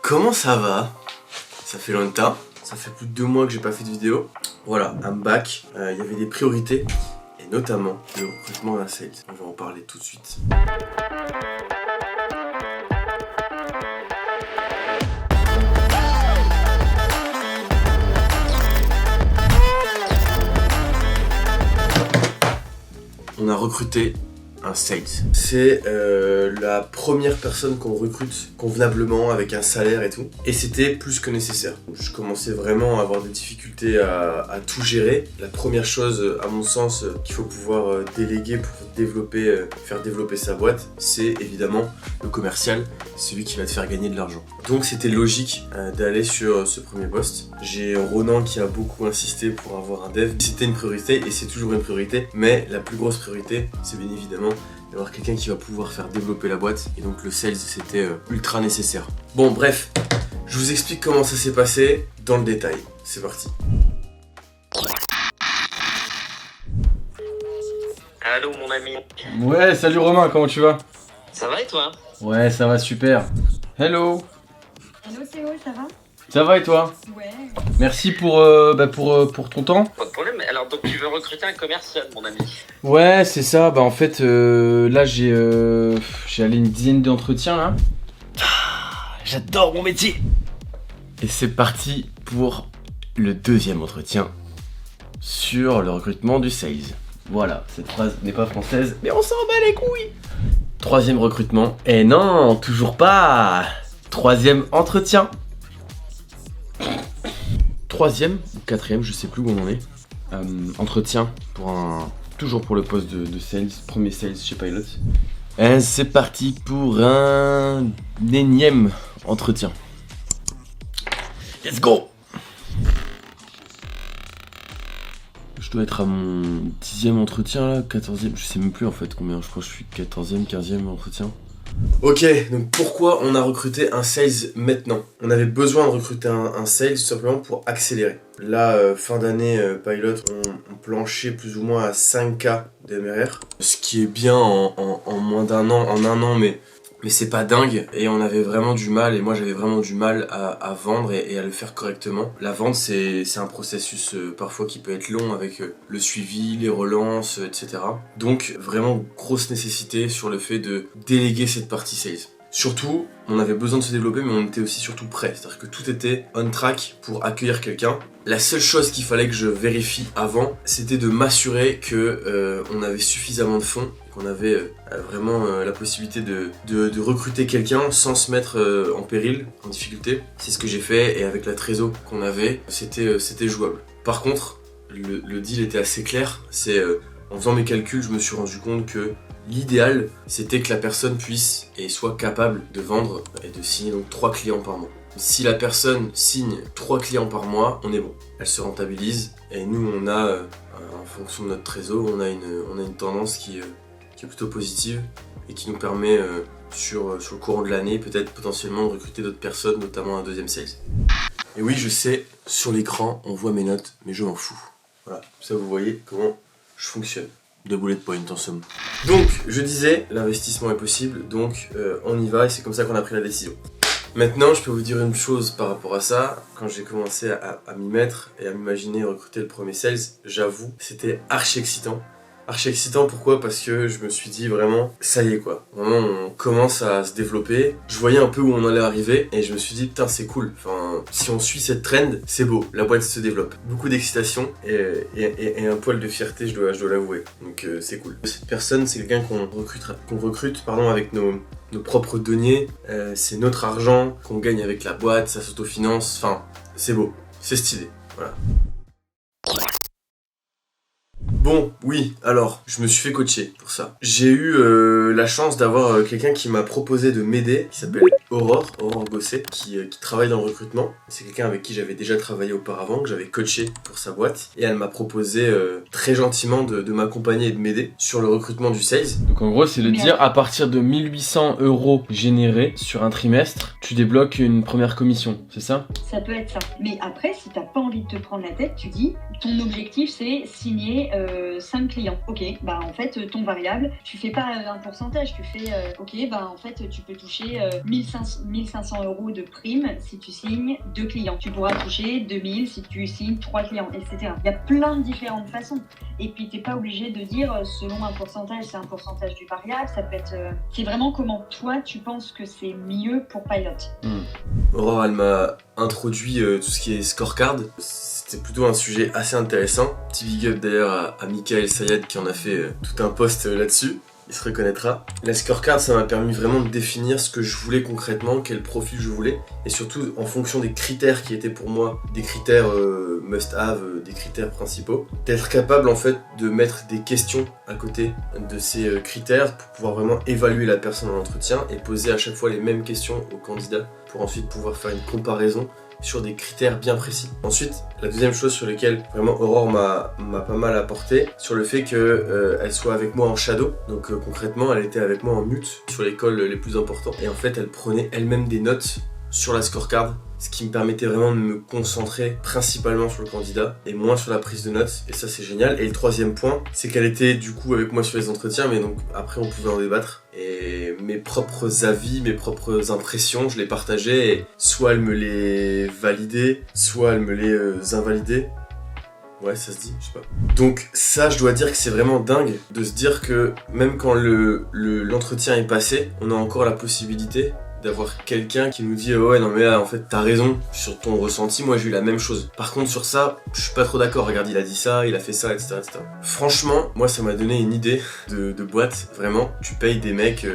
Comment ça va? Ça fait longtemps, ça fait plus de 2 mois que j'ai pas fait de vidéo. Voilà, I'm back. Il y avait des priorités, et notamment le recrutement d'un sales. On va en parler tout de suite. On a recruté un sales. C'est la première personne qu'on recrute convenablement avec un salaire et tout. Et c'était plus que nécessaire. Je commençais vraiment à avoir des difficultés à tout gérer. La première chose, à mon sens, qu'il faut pouvoir déléguer pour développer, faire développer sa boîte, c'est évidemment le commercial, celui qui va te faire gagner de l'argent. Donc c'était logique d'aller sur ce premier poste. J'ai Ronan qui a beaucoup insisté pour avoir un dev. C'était une priorité et c'est toujours une priorité, mais la plus grosse priorité, c'est bien évidemment d'avoir quelqu'un qui va pouvoir faire développer la boîte. Et donc le sales, c'était ultra nécessaire. Bon, bref, je vous explique comment ça s'est passé dans le détail. C'est parti. Allô mon ami. Ouais, salut Romain, comment tu vas? Ça va et toi? Ouais, ça va super. Hello. Hello Théo, ça va? Ça va et toi? Ouais. Merci pour ton temps. Pas de problème. Alors donc tu veux recruter un commercial mon ami? Ouais, c'est ça. Bah en fait, là j'ai allé une dizaine d'entretiens là. J'adore mon métier. Et c'est parti pour le deuxième entretien sur le recrutement du sales. Voilà, cette phrase n'est pas française, mais on s'en bat les couilles. Troisième recrutement. Et non, toujours pas. Troisième entretien. Troisième ou quatrième, je sais plus où on en est. Entretien pour toujours pour le poste de sales, premier sales chez Pilot. Et c'est parti pour un énième entretien. Let's go. Je dois être à mon 10e entretien là, 14e, je sais même plus en fait combien, je crois que je suis 14e, 15e entretien. Ok, donc pourquoi on a recruté un sales maintenant? On avait besoin de recruter un sales tout simplement pour accélérer. Là, fin d'année, Pilot, on planchait plus ou moins à 5K d'MRR. Ce qui est bien en moins d'un an, en un an, mais c'est pas dingue. Et on avait vraiment du mal, et moi j'avais vraiment du mal à vendre et à le faire correctement. La vente, c'est un processus parfois qui peut être long avec le suivi, les relances, etc. Donc vraiment grosse nécessité sur le fait de déléguer cette partie sales. Surtout, on avait besoin de se développer, mais on était aussi surtout prêt. C'est-à-dire que tout était on track pour accueillir quelqu'un. La seule chose qu'il fallait que je vérifie avant, c'était de m'assurer que on avait suffisamment de fonds, qu'on avait vraiment la possibilité de recruter quelqu'un sans se mettre en péril, en difficulté. C'est ce que j'ai fait, et avec la trésor qu'on avait, c'était jouable. Par contre, le deal était assez clair. C'est en faisant mes calculs, je me suis rendu compte que l'idéal, c'était que la personne puisse et soit capable de vendre et de signer donc 3 clients par mois. Si la personne signe 3 clients par mois, on est bon. Elle se rentabilise, et nous on a, en fonction de notre trésor, on a une tendance qui est plutôt positive et qui nous permet sur le courant de l'année peut-être potentiellement de recruter d'autres personnes, notamment un deuxième sales. Et oui, je sais, sur l'écran on voit mes notes, mais je m'en fous. Voilà, ça vous voyez comment je fonctionne. 2 bullet points en somme. Donc, je disais, l'investissement est possible, donc on y va, et c'est comme ça qu'on a pris la décision. Maintenant, je peux vous dire une chose par rapport à ça. Quand j'ai commencé à m'y mettre et à m'imaginer recruter le premier sales, j'avoue, c'était archi excitant. Archi excitant, pourquoi? Parce que je me suis dit vraiment, ça y est quoi. Vraiment, on commence à se développer. Je voyais un peu où on allait arriver, et je me suis dit, putain, c'est cool. Enfin, si on suit cette trend, c'est beau. La boîte se développe. Beaucoup d'excitation et un poil de fierté, je dois l'avouer. Donc c'est cool. Cette personne, c'est quelqu'un qu'on recrute avec nos propres deniers. C'est notre argent qu'on gagne avec la boîte, ça s'autofinance. Enfin, c'est beau. C'est stylé. Voilà. Bon, oui, alors, je me suis fait coacher pour ça. J'ai eu la chance d'avoir quelqu'un qui m'a proposé de m'aider, qui s'appelle Aurore Gosset, qui travaille dans le recrutement. C'est quelqu'un avec qui j'avais déjà travaillé auparavant, que j'avais coaché pour sa boîte. Et elle m'a proposé très gentiment de m'accompagner et de m'aider sur le recrutement du sales. Donc en gros, c'est de dire à partir de 1800 € générés sur un trimestre, tu débloques une première commission, c'est ça? Ça peut être ça. Mais après, si t'as pas envie de te prendre la tête, tu dis, ton objectif c'est signer 5 clients. Ok, bah en fait, ton variable, tu fais pas un pourcentage, tu fais, ok, bah en fait, tu peux toucher 1500 euros de prime si tu signes 2 clients. Tu pourras toucher 2000 si tu signes 3 clients, etc. Il y a plein de différentes façons. Et puis, t'es pas obligé de dire, selon un pourcentage, c'est un pourcentage du variable, ça peut être... c'est vraiment comment toi, tu penses que c'est mieux pour Pilot. Aurore, elle m'a introduit tout ce qui est scorecard. C'était plutôt un sujet assez intéressant. Petit big up d'ailleurs à Michael Sayed qui en a fait tout un post là-dessus. Il se reconnaîtra. La scorecard, ça m'a permis vraiment de définir ce que je voulais concrètement, quel profil je voulais, et surtout en fonction des critères qui étaient pour moi des critères must-have, des critères principaux, d'être capable en fait de mettre des questions à côté de ces critères pour pouvoir vraiment évaluer la personne en entretien et poser à chaque fois les mêmes questions au candidat pour ensuite pouvoir faire une comparaison sur des critères bien précis. Ensuite, la deuxième chose sur laquelle vraiment Aurore m'a pas mal apporté, sur le fait qu'elle soit avec moi en shadow. Donc concrètement, elle était avec moi en mute sur les calls les plus importants. Et en fait, elle prenait elle-même des notes sur la scorecard, ce qui me permettait vraiment de me concentrer principalement sur le candidat et moins sur la prise de notes, et ça c'est génial. Et le troisième point, c'est qu'elle était du coup avec moi sur les entretiens, mais donc après on pouvait en débattre, et mes propres avis, mes propres impressions, je les partageais, et soit elle me les validait, soit elle me les invalidait. Ouais, ça se dit, je sais pas. Donc ça, je dois dire que c'est vraiment dingue de se dire que même quand l'entretien est passé, on a encore la possibilité d'avoir quelqu'un qui nous dit oh ouais non mais là en fait t'as raison sur ton ressenti, moi j'ai eu la même chose. Par contre sur ça, je suis pas trop d'accord, regarde il a dit ça, il a fait ça, etc. Franchement, moi ça m'a donné une idée de boîte, vraiment. Tu payes des mecs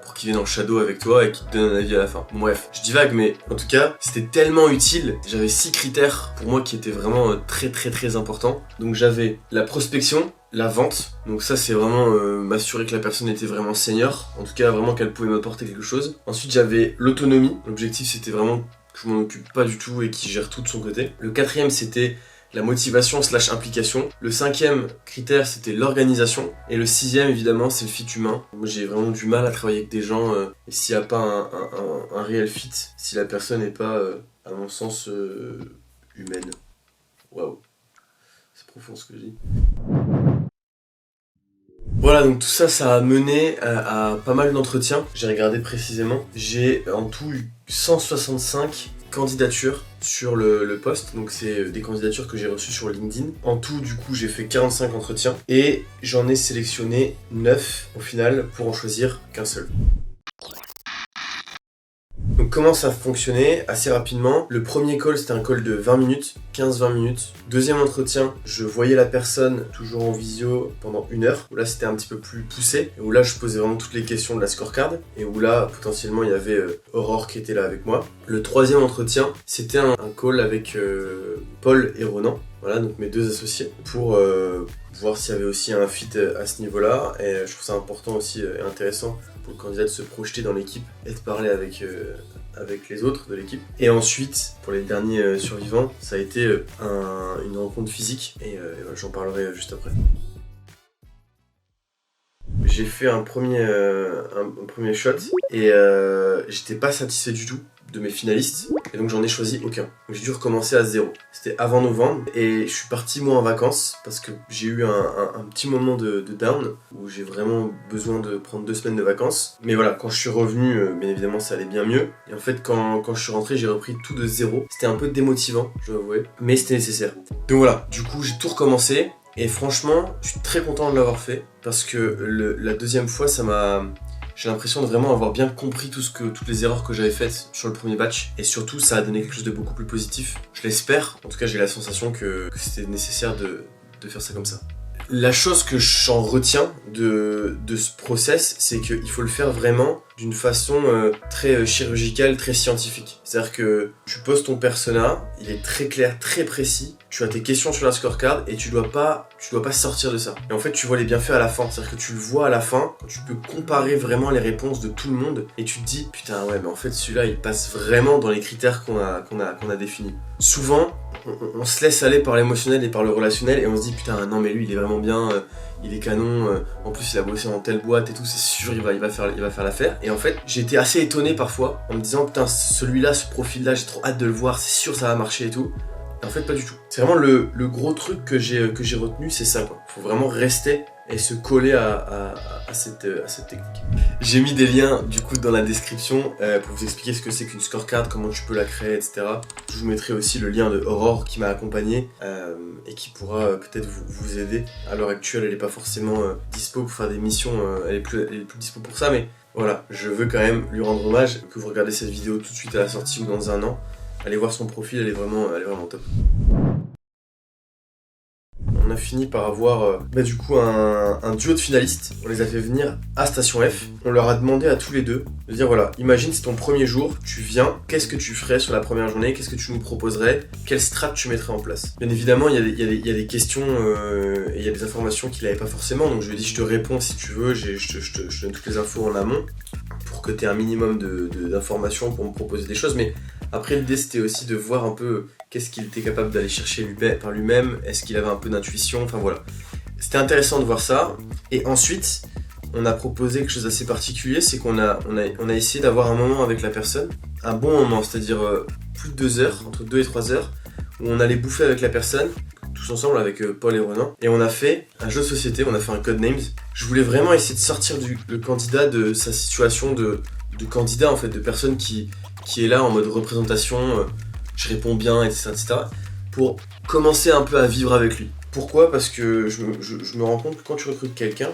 pour qu'ils viennent en shadow avec toi et qu'ils te donnent un avis à la fin. Bon, bref, je divague, mais en tout cas c'était tellement utile. J'avais 6 critères pour moi qui étaient vraiment très importants. Donc j'avais la prospection, la vente, donc ça c'est vraiment m'assurer que la personne était vraiment senior, en tout cas vraiment qu'elle pouvait m'apporter quelque chose. Ensuite j'avais l'autonomie, l'objectif c'était vraiment que je m'en occupe pas du tout et qu'il gère tout de son côté. Le quatrième c'était la motivation / implication. Le cinquième critère c'était l'organisation. Et le sixième évidemment c'est le fit humain. Moi j'ai vraiment du mal à travailler avec des gens et s'il n'y a pas un réel fit, si la personne n'est pas à mon sens humaine. Waouh, c'est profond ce que je dis. Voilà, donc tout ça, ça a mené à pas mal d'entretiens. J'ai regardé précisément. J'ai en tout eu 165 candidatures sur le poste. Donc c'est des candidatures que j'ai reçues sur LinkedIn. En tout, du coup, j'ai fait 45 entretiens. Et j'en ai sélectionné 9 au final pour en choisir qu'un seul. Donc comment ça fonctionnait? Assez rapidement, le premier call c'était un call de 20 minutes, 15-20 minutes. Deuxième entretien, je voyais la personne toujours en visio pendant 1 heure, où là c'était un petit peu plus poussé, et où là je posais vraiment toutes les questions de la scorecard, et où là potentiellement il y avait Aurore qui était là avec moi. Le troisième entretien, c'était un call avec Paul et Ronan, voilà, donc mes 2 associés, pour voir s'il y avait aussi un fit à ce niveau-là, et je trouve ça important aussi et intéressant pour le candidat de se projeter dans l'équipe et de parler avec les autres de l'équipe. Et ensuite, pour les derniers survivants, ça a été une rencontre physique, et j'en parlerai juste après. J'ai fait un premier shot, et j'étais pas satisfait du tout de mes finalistes, et donc j'en ai choisi aucun. Donc j'ai dû recommencer à 0. C'était avant novembre, et je suis parti moi en vacances parce que j'ai eu un petit moment de down où j'ai vraiment besoin de prendre 2 semaines de vacances. Mais voilà, quand je suis revenu, bien évidemment ça allait bien mieux. Et en fait quand je suis rentré, j'ai repris tout de 0. C'était un peu démotivant, je dois avouer, mais c'était nécessaire. Donc voilà, du coup j'ai tout recommencé, et franchement je suis très content de l'avoir fait parce que la deuxième fois j'ai l'impression de vraiment avoir bien compris toutes les erreurs que j'avais faites sur le premier batch, et surtout ça a donné quelque chose de beaucoup plus positif. Je l'espère, en tout cas j'ai la sensation que c'était nécessaire de faire ça comme ça. La chose que j'en retiens de ce process, c'est qu'il faut le faire vraiment d'une façon très chirurgicale, très scientifique. C'est-à-dire que tu poses ton persona, il est très clair, très précis, tu as tes questions sur la scorecard et tu dois pas sortir de ça. Et en fait, tu vois les bienfaits à la fin, c'est-à-dire que tu le vois à la fin, quand tu peux comparer vraiment les réponses de tout le monde, et tu te dis, putain ouais, mais en fait celui-là il passe vraiment dans les critères qu'on a définis. Souvent, on se laisse aller par l'émotionnel et par le relationnel, et on se dit putain non mais lui il est vraiment bien, il est canon, en plus il a bossé dans telle boîte et tout, c'est sûr il va faire l'affaire. Et en fait j'ai été assez étonné parfois en me disant putain celui-là, ce profil-là, j'ai trop hâte de le voir, c'est sûr ça va marcher et tout. En fait, pas du tout. C'est vraiment le gros truc que j'ai retenu, c'est ça, quoi. Faut vraiment rester et se coller à cette technique. J'ai mis des liens du coup dans la description pour vous expliquer ce que c'est qu'une scorecard, comment tu peux la créer, etc. Je vous mettrai aussi le lien de Aurore qui m'a accompagné et qui pourra peut-être vous aider. À l'heure actuelle, elle n'est pas forcément dispo pour faire des missions, elle est plus dispo pour ça, mais voilà, je veux quand même lui rendre hommage, que vous regardez cette vidéo tout de suite à la sortie ou dans un an. Allez voir son profil, elle est vraiment top. On a fini par avoir du coup un duo de finalistes. On les a fait venir à Station F. On leur a demandé à tous les deux de dire voilà, imagine c'est ton premier jour, tu viens, qu'est-ce que tu ferais sur la première journée, qu'est-ce que tu nous proposerais, quelle strat tu mettrais en place. Bien évidemment, il y a des questions et il y a des informations qu'il n'avait pas forcément, donc je lui ai dit je te réponds si tu veux, je te donne toutes les infos en amont pour que tu aies un minimum d'informations pour me proposer des choses, mais après l'idée c'était aussi de voir un peu qu'est-ce qu'il était capable d'aller chercher par lui-même, est-ce qu'il avait un peu d'intuition, enfin voilà. C'était intéressant de voir ça, et ensuite on a proposé quelque chose d'assez particulier, c'est qu'on a essayé d'avoir un moment avec la personne, un bon moment, c'est-à-dire plus de 2 heures, entre 2 et 3 heures, où on allait bouffer avec la personne, tous ensemble avec Paul et Renan, et on a fait un jeu de société, on a fait un Codenames. Je voulais vraiment essayer de sortir le candidat de sa situation de candidat, en fait, de personne qui est là en mode représentation, je réponds bien, etc., pour commencer un peu à vivre avec lui. Pourquoi ? Parce que je me rends compte que quand tu recrutes quelqu'un,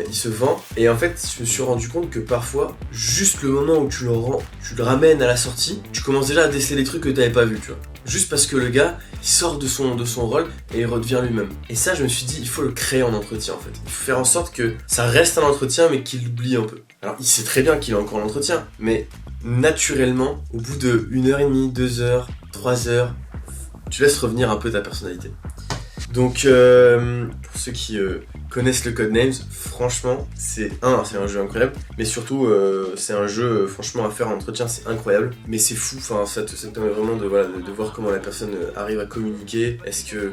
il se vend, et en fait je me suis rendu compte que parfois, juste le moment où tu le ramènes à la sortie, tu commences déjà à déceler des trucs que tu n'avais pas vu, tu vois. Juste parce que le gars, il sort de son rôle et il redevient lui-même. Et ça, je me suis dit, il faut le créer en entretien en fait. Il faut faire en sorte que ça reste un entretien mais qu'il l'oublie un peu. Alors il sait très bien qu'il a encore l'entretien, mais naturellement, au bout de 1h30, 2 heures, 3 heures, tu laisses revenir un peu ta personnalité. Donc pour ceux qui connaissent le Codenames, franchement c'est un jeu incroyable, mais surtout c'est un jeu franchement à faire en entretien, c'est incroyable, mais c'est fou, enfin ça te permet vraiment de voir comment la personne arrive à communiquer,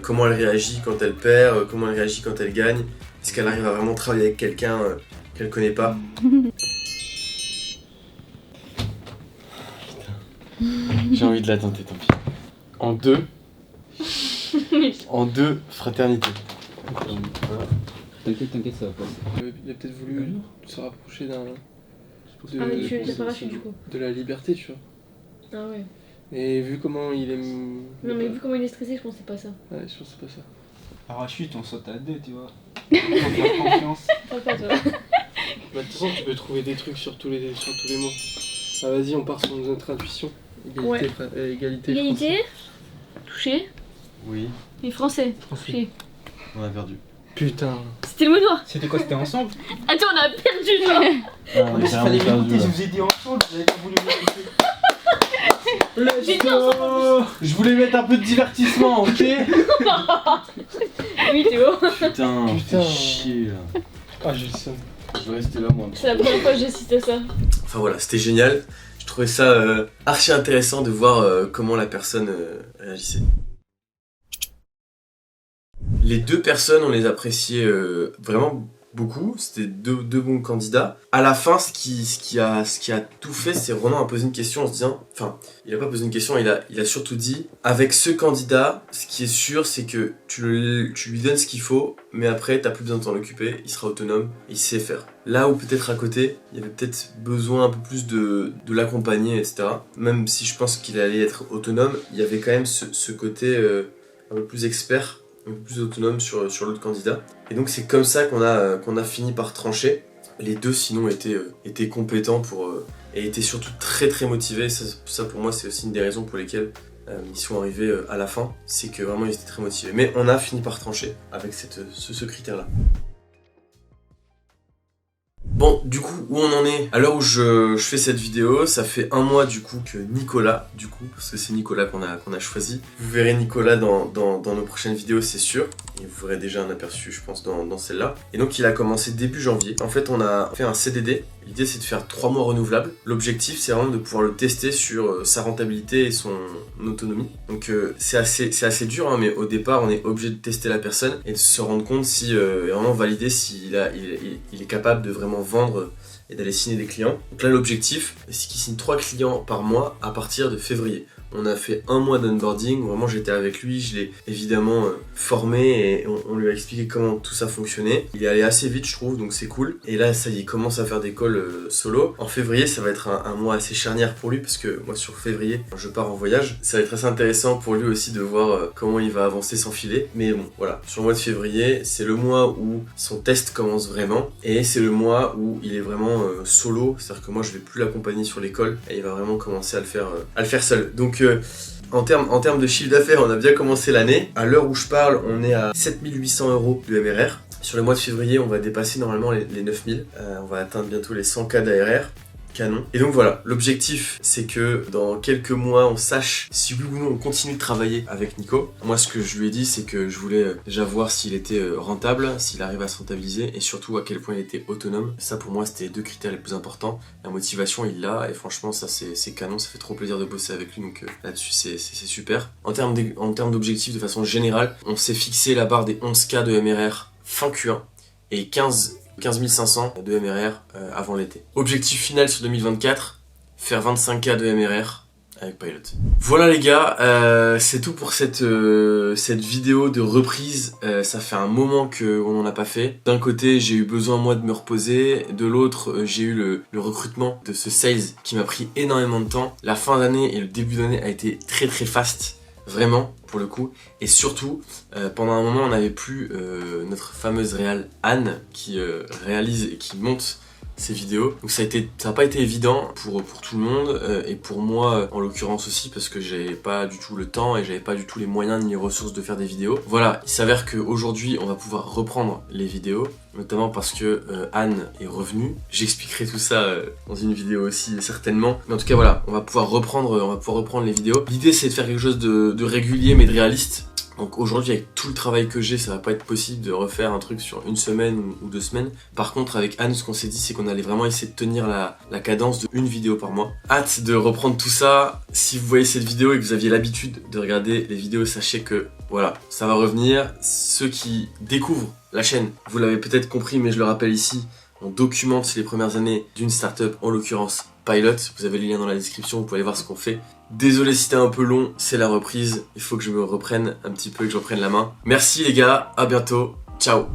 comment elle réagit quand elle perd, comment elle réagit quand elle gagne, est-ce qu'elle arrive à vraiment travailler avec quelqu'un qu'elle connaît pas. J'ai envie de la tenter, tant pis. En deux fraternités. T'inquiète, ça va passer. Il a peut-être voulu se rapprocher mais tu es parachute du coup. de la liberté, tu vois. Ah ouais. Et vu comment il est... Non mais vu comment il est stressé, je pense que c'est pas ça. Ouais, je pense que c'est pas ça. Parachute, on saute à 2, tu vois. Faut faire confiance. Parle pas toi. Bah, de toute façon, tu peux trouver des trucs sur tous les mots. Ah, vas-y, on part sur notre intuition. Égalité. Égalité. Touché. Oui, Et français. Touché. on a perdu. Putain. C'était le mot noir. C'était quoi? C'était ensemble? Attends, on a perdu genre. Ah, Mais il fallait m'écouter, je vous ai dit ensemble, vous avez pas voulu m'écouter. J'ai dit ensemble. Je voulais mettre un peu de divertissement, ok? Oui, t'es beau. Putain, Putain. fais chier là. Ah, j'ai le seum. Je vais rester là moi. C'est la première fois que j'ai cité ça. Enfin voilà, c'était génial, je trouvais ça archi intéressant de voir comment la personne réagissait. Les deux personnes, on les appréciait vraiment beaucoup, c'était deux bons candidats. À la fin, ce qui a tout fait, c'est Ronan a posé une question en se disant, enfin, il a pas posé une question, il a surtout dit, avec ce candidat, ce qui est sûr, c'est que tu lui donnes ce qu'il faut, mais après, t'as plus besoin de t'en occuper, il sera autonome, il sait faire. Là où peut-être à côté, il y avait peut-être besoin un peu plus de l'accompagner, etc. Même si je pense qu'il allait être autonome, il y avait quand même ce côté un peu plus expert, un peu plus autonome sur l'autre candidat. Et donc c'est comme ça qu'on a fini par trancher. Les deux sinon étaient compétents et étaient surtout très très motivés. Ça pour moi c'est aussi une des raisons pour lesquelles ils sont arrivés à la fin. C'est que vraiment ils étaient très motivés. Mais on a fini par trancher avec ce critère-là. Bon, du coup, où on en est? À l'heure où je fais cette vidéo, ça fait 1 mois du coup que Nicolas, parce que c'est Nicolas qu'on a choisi. Vous verrez Nicolas dans nos prochaines vidéos, c'est sûr. Et vous verrez déjà un aperçu, je pense, dans celle-là. Et donc, il a commencé début janvier. En fait, on a fait un CDD. L'idée, c'est de faire 3 mois renouvelables. L'objectif, c'est vraiment de pouvoir le tester sur sa rentabilité et son autonomie. Donc, c'est assez dur, hein, mais au départ, on est obligé de tester la personne et de se rendre compte si, et vraiment valider s'il est capable de vraiment vendre et d'aller signer des clients. Donc là, l'objectif, c'est qu'il signe 3 clients par mois à partir de février. On a fait 1 mois d'onboarding, vraiment j'étais avec lui, je l'ai évidemment formé et on lui a expliqué comment tout ça fonctionnait. Il est allé assez vite je trouve, donc c'est cool. Et là ça y est, il commence à faire des calls solo. En février ça va être un mois assez charnière pour lui parce que moi sur février je pars en voyage. Ça va être assez intéressant pour lui aussi de voir comment il va avancer sans filet. Mais bon voilà, sur le mois de février c'est le mois où son test commence vraiment et c'est le mois où il est vraiment solo, c'est-à-dire que moi je vais plus l'accompagner sur l'école et il va vraiment commencer à le faire seul. Donc en termes de chiffre d'affaires, on a bien commencé l'année. À l'heure où je parle, on est à 7800 € de MRR. Sur le mois de février, on va dépasser normalement les 9000. On va atteindre bientôt les 100K d'ARR. Canon. Et donc voilà, l'objectif c'est que dans quelques mois on sache si oui ou non on continue de travailler avec Nico. Moi ce que je lui ai dit c'est que je voulais déjà voir s'il était rentable, s'il arrive à se rentabiliser et surtout à quel point il était autonome. Ça pour moi c'était les 2 critères les plus importants. La motivation il l'a et franchement ça c'est canon, ça fait trop plaisir de bosser avec lui donc là-dessus c'est super. En termes d'objectifs de façon générale, on s'est fixé la barre des 11K de MRR fin Q1 et 15 500 de MRR avant l'été. Objectif final sur 2024, faire 25K de MRR avec Pilot. Voilà les gars, c'est tout pour cette vidéo de reprise. Ça fait un moment qu'on n'en a pas fait. D'un côté j'ai eu besoin moi de me reposer, de l'autre j'ai eu le recrutement de ce sales qui m'a pris énormément de temps. La fin d'année et le début d'année a été très fast. Vraiment, pour le coup. Et surtout, pendant un moment, on n'avait plus notre fameuse réal Anne qui réalise et qui monte ces vidéos. Donc ça a pas été évident pour tout le monde et pour moi en l'occurrence aussi parce que j'avais pas du tout le temps et j'avais pas du tout les moyens ni les ressources de faire des vidéos. Voilà, il s'avère qu'aujourd'hui on va pouvoir reprendre les vidéos, notamment parce que Anne est revenue. J'expliquerai tout ça dans une vidéo aussi certainement. Mais en tout cas voilà, on va pouvoir reprendre les vidéos. L'idée c'est de faire quelque chose de régulier mais de réaliste. Donc aujourd'hui avec tout le travail que j'ai, ça va pas être possible de refaire un truc sur 1 semaine ou 2 semaines. Par contre avec Anne, ce qu'on s'est dit c'est qu'on allait vraiment essayer de tenir la cadence de 1 vidéo par mois. Hâte de reprendre tout ça. Si vous voyez cette vidéo et que vous aviez l'habitude de regarder les vidéos, sachez que voilà, ça va revenir. Ceux qui découvrent la chaîne, vous l'avez peut-être compris mais je le rappelle ici, on documente les premières années d'une startup, en l'occurrence Pilot. Vous avez les liens dans la description, vous pouvez aller voir ce qu'on fait. Désolé si c'était un peu long, c'est la reprise. Il faut que je me reprenne un petit peu et que je reprenne la main. Merci les gars, à bientôt. Ciao.